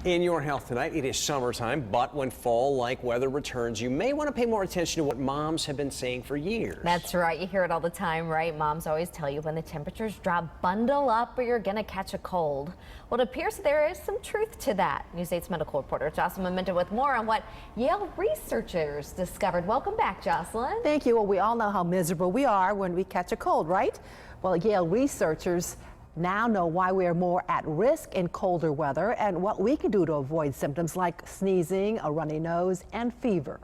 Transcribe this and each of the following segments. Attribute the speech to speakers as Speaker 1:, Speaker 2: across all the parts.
Speaker 1: In your health tonight, it is summertime, but when fall-like weather returns, you may want to pay more attention to what moms have been saying for years.
Speaker 2: That's right. You hear it all the time, right? Moms always tell you when the temperatures drop, bundle up or you're going to catch a cold. Well, it appears there is some truth to that. News 8's medical reporter Jocelyn Maminta with more on what Yale researchers discovered. Welcome back, Jocelyn.
Speaker 3: Thank you. Well, we all know how miserable we are when we catch a cold, right? Well, Yale researchers now know why we are more at risk in colder weather and what we can do to avoid symptoms like sneezing, a runny nose, and fever.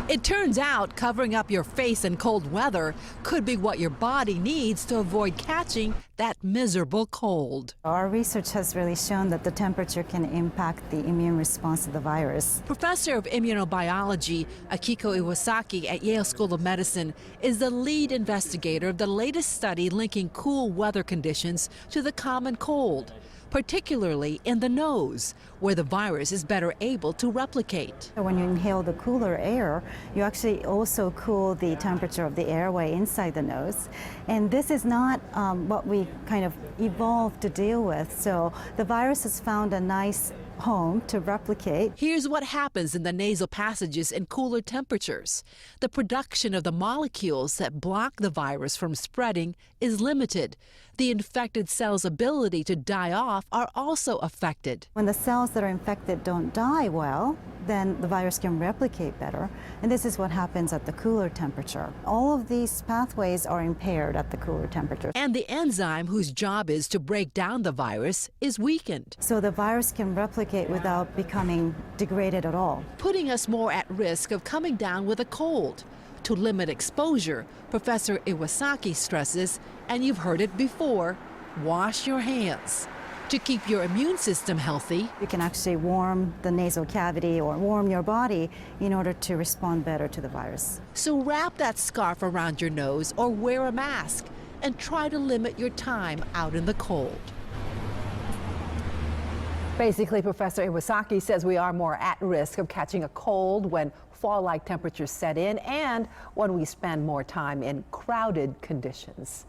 Speaker 4: It turns out covering up your face in cold weather could be what your body needs to avoid catching that miserable cold.
Speaker 5: Our research has really shown that the temperature can impact the immune response to the virus.
Speaker 4: Professor of immunobiology Akiko Iwasaki at Yale School of Medicine is the lead investigator of the latest study linking cool weather conditions to the common cold, particularly in the nose, where the virus is better able to replicate.
Speaker 5: When you inhale the cooler air, you actually also cool the temperature of the airway inside the nose. And this is not what we kind of evolved to deal with. So the virus has found a nice home to replicate.
Speaker 4: Here's what happens in the nasal passages in cooler temperatures. The production of the molecules that block the virus from spreading is limited. The infected cell's ability to die off are also affected.
Speaker 5: When the cells that are infected don't die well, then the virus can replicate better. And this is what happens at the cooler temperature. All of these pathways are impaired at the cooler temperature.
Speaker 4: And the enzyme whose job is to break down the virus is weakened.
Speaker 5: So the virus can replicate without becoming degraded at all,
Speaker 4: putting us more at risk of coming down with a cold. To limit exposure, Professor Iwasaki stresses, and you've heard it before, wash your hands. To keep your immune system healthy,
Speaker 5: you can actually warm the nasal cavity or warm your body in order to respond better to the virus.
Speaker 4: So wrap that scarf around your nose or wear a mask and try to limit your time out in the cold.
Speaker 3: Basically, Professor Iwasaki says we are more at risk of catching a cold when fall-like temperatures set in and when we spend more time in crowded conditions.